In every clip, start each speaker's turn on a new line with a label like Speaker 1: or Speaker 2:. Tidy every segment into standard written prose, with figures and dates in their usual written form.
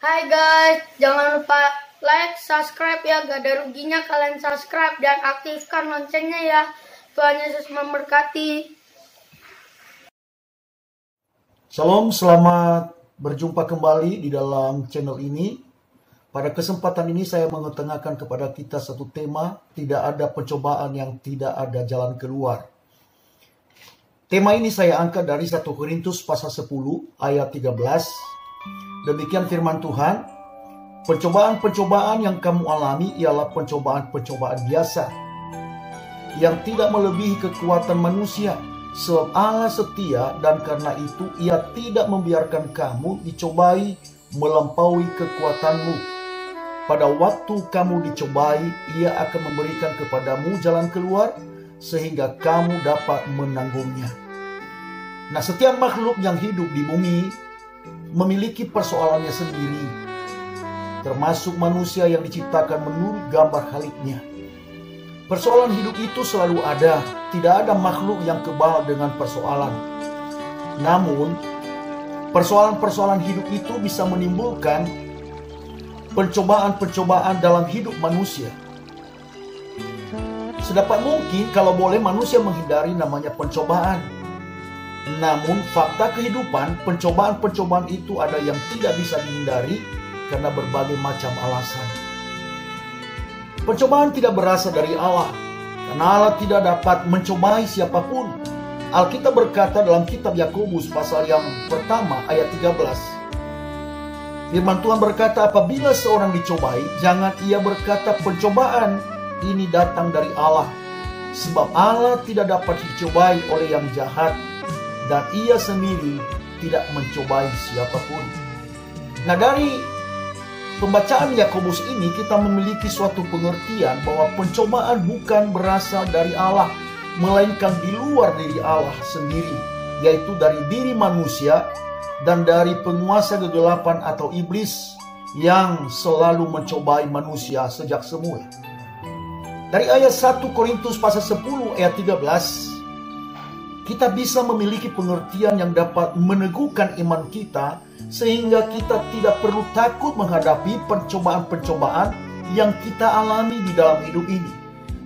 Speaker 1: Hai guys, jangan lupa like, subscribe ya, gak ada ruginya kalian subscribe dan aktifkan loncengnya ya. Tuhan Yesus memberkati.
Speaker 2: Shalom, selamat berjumpa kembali di dalam channel ini. Pada kesempatan ini saya mengetengahkan kepada kita satu tema, tidak ada pencobaan yang tidak ada jalan keluar. Tema ini saya angkat dari 1 Korintus pasal 10 ayat 13. Demikian firman Tuhan, pencobaan-pencobaan yang kamu alami ialah pencobaan-pencobaan biasa, yang tidak melebihi kekuatan manusia. Sebab Allah setia dan karena itu Ia tidak membiarkan kamu dicobai melampaui kekuatanmu. Pada waktu kamu dicobai, Ia akan memberikan kepadamu jalan keluar sehingga kamu dapat menanggungnya. Nah, setiap makhluk yang hidup di bumi memiliki persoalannya sendiri, termasuk manusia yang diciptakan menurut gambar Khaliknya. Persoalan hidup itu selalu ada, tidak ada makhluk yang kebal dengan persoalan. Namun, persoalan-persoalan hidup itu bisa menimbulkan pencobaan-pencobaan dalam hidup manusia. Sedapat mungkin kalau boleh manusia menghindari namanya pencobaan. Namun fakta kehidupan, pencobaan-pencobaan itu ada yang tidak bisa dihindari karena berbagai macam alasan. Pencobaan tidak berasal dari Allah, karena Allah tidak dapat mencobai siapapun. Alkitab berkata dalam kitab Yakobus pasal yang pertama ayat 13. Firman Tuhan berkata, apabila seorang dicobai, jangan ia berkata pencobaan ini datang dari Allah. Sebab Allah tidak dapat dicobai oleh yang jahat, dan Ia sendiri tidak mencobai siapapun. Nah, dari pembacaan Yakobus ini kita memiliki suatu pengertian bahwa pencobaan bukan berasal dari Allah, melainkan di luar diri Allah sendiri, yaitu dari diri manusia dan dari penguasa kegelapan atau iblis yang selalu mencobai manusia sejak semula. Dari ayat 1 Korintus pasal 10 ayat 13, kita bisa memiliki pengertian yang dapat meneguhkan iman kita sehingga kita tidak perlu takut menghadapi pencobaan-pencobaan yang kita alami di dalam hidup ini.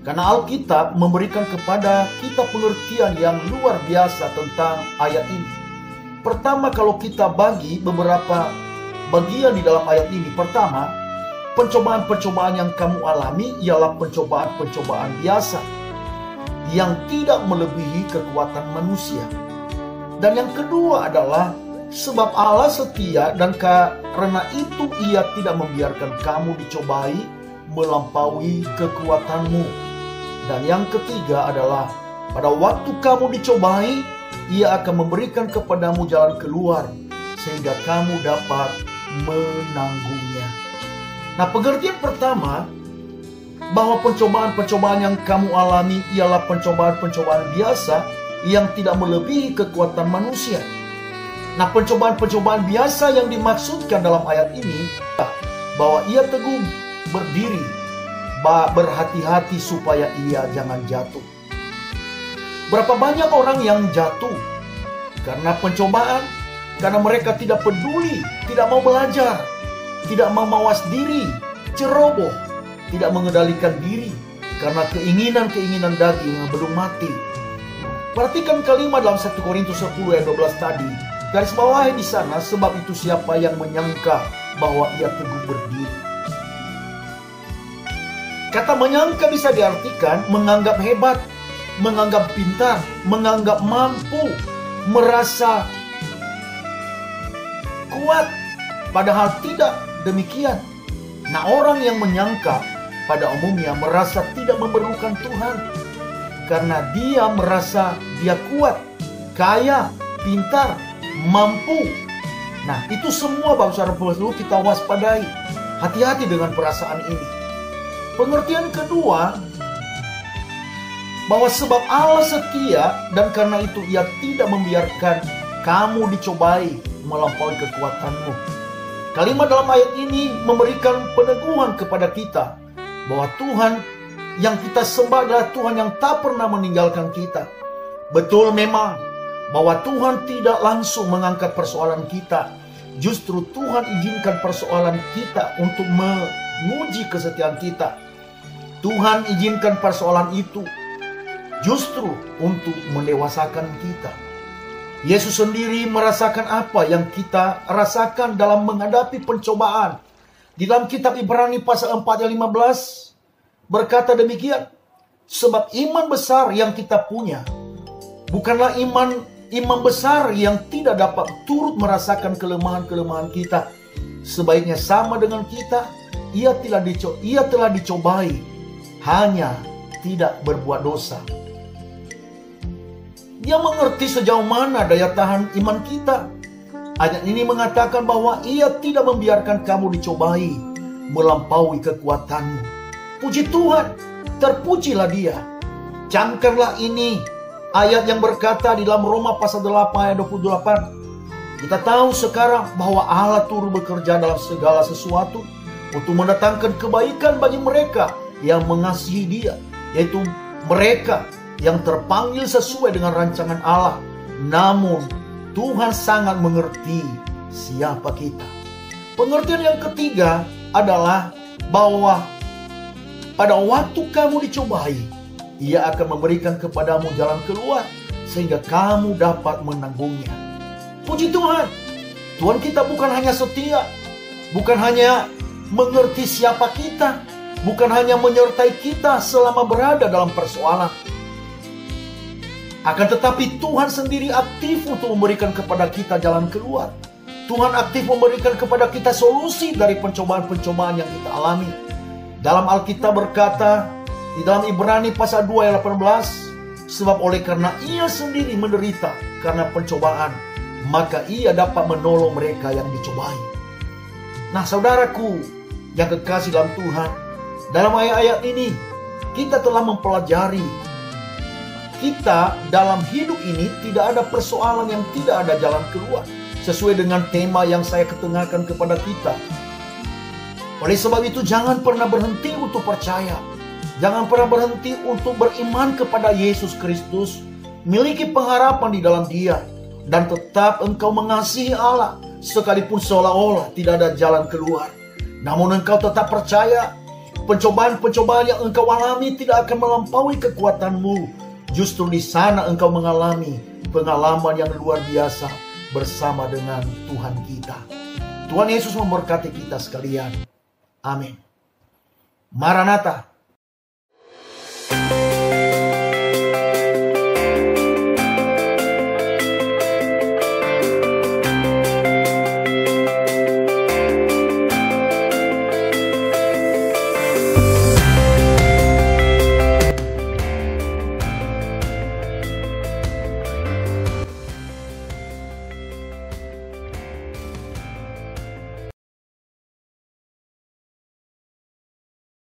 Speaker 2: Karena Alkitab memberikan kepada kita pengertian yang luar biasa tentang ayat ini. Pertama, kalau kita bagi beberapa bagian di dalam ayat ini. Pertama, pencobaan-pencobaan yang kamu alami ialah pencobaan-pencobaan biasa yang tidak melebihi kekuatan manusia. Dan yang kedua adalah sebab Allah setia dan karena itu Ia tidak membiarkan kamu dicobai melampaui kekuatanmu. Dan yang ketiga adalah pada waktu kamu dicobai, Ia akan memberikan kepadamu jalan keluar sehingga kamu dapat menanggungnya. Nah, pengertian pertama bahwa pencobaan-pencobaan yang kamu alami ialah pencobaan-pencobaan biasa yang tidak melebihi kekuatan manusia. Nah, pencobaan-pencobaan biasa yang dimaksudkan dalam ayat ini bahwa ia teguh berdiri, berhati-hati supaya ia jangan jatuh. Berapa banyak orang yang jatuh karena pencobaan, karena mereka tidak peduli, tidak mau belajar, tidak mau mawas diri, ceroboh, tidak mengendalikan diri karena keinginan-keinginan daging yang belum mati. Perhatikan kalimat dalam 1 Korintus 10 ayat 12 tadi. Garis bawahi di sana, sebab itu siapa yang menyangka bahwa ia teguh berdiri. Kata menyangka bisa diartikan menganggap hebat, menganggap pintar, menganggap mampu, merasa kuat, padahal tidak demikian. Nah, orang yang menyangka pada umumnya merasa tidak memerlukan Tuhan karena dia merasa dia kuat, kaya, pintar, mampu. Nah, itu semua bangsa perlu kita waspadai. Hati-hati dengan perasaan ini. Pengertian kedua, bahwa sebab Allah setia dan karena itu Ia tidak membiarkan kamu dicobai melampaui kekuatanmu. Kalimat dalam ayat ini memberikan peneguhan kepada kita bahwa Tuhan yang kita sembah adalah Tuhan yang tak pernah meninggalkan kita. Betul memang bahwa Tuhan tidak langsung mengangkat persoalan kita, justru Tuhan izinkan persoalan kita untuk menguji kesetiaan kita. Tuhan izinkan persoalan itu justru untuk mendewasakan kita. Yesus sendiri merasakan apa yang kita rasakan dalam menghadapi pencobaan. Di dalam kitab Ibrani pasal 4 ayat 15 berkata demikian, sebab iman besar yang kita punya bukanlah iman besar yang tidak dapat turut merasakan kelemahan-kelemahan kita. Sebaiknya sama dengan kita, ia telah dicobai, hanya tidak berbuat dosa. Dia mengerti sejauh mana daya tahan iman kita. Ayat ini mengatakan bahwa ia tidak membiarkan kamu dicobai melampaui kekuatanmu. Puji Tuhan, terpujilah dia. Camkanlah ini ayat yang berkata di dalam Roma pasal 8 ayat 28. Kita tahu sekarang bahwa Allah turut bekerja dalam segala sesuatu untuk mendatangkan kebaikan bagi mereka yang mengasihi Dia, yaitu mereka yang terpanggil sesuai dengan rancangan Allah. Namun Tuhan sangat mengerti siapa kita. Pengertian yang ketiga adalah bahwa pada waktu kamu dicobai, Ia akan memberikan kepadamu jalan keluar sehingga kamu dapat menanggungnya. Puji Tuhan, Tuhan kita bukan hanya setia, bukan hanya mengerti siapa kita, bukan hanya menyertai kita selama berada dalam persoalan. Akan tetapi Tuhan sendiri aktif untuk memberikan kepada kita jalan keluar. Tuhan aktif memberikan kepada kita solusi dari pencobaan-pencobaan yang kita alami. Dalam Alkitab berkata, di dalam Ibrani pasal 2 ayat 18, sebab oleh karena Ia sendiri menderita karena pencobaan, maka Ia dapat menolong mereka yang dicobai. Nah, saudaraku yang kekasih dalam Tuhan, dalam ayat-ayat ini kita telah mempelajari kita dalam hidup ini tidak ada persoalan yang tidak ada jalan keluar, sesuai dengan tema yang saya ketengahkan kepada kita. Oleh sebab itu, jangan pernah berhenti untuk percaya. Jangan pernah berhenti untuk beriman kepada Yesus Kristus, miliki pengharapan di dalam Dia, dan tetap engkau mengasihi Allah sekalipun seolah-olah tidak ada jalan keluar. Namun engkau tetap percaya pencobaan-pencobaan yang engkau alami tidak akan melampaui kekuatanmu. Justru di sana engkau mengalami pengalaman yang luar biasa bersama dengan Tuhan kita. Tuhan Yesus memberkati kita sekalian. Amin. Maranatha.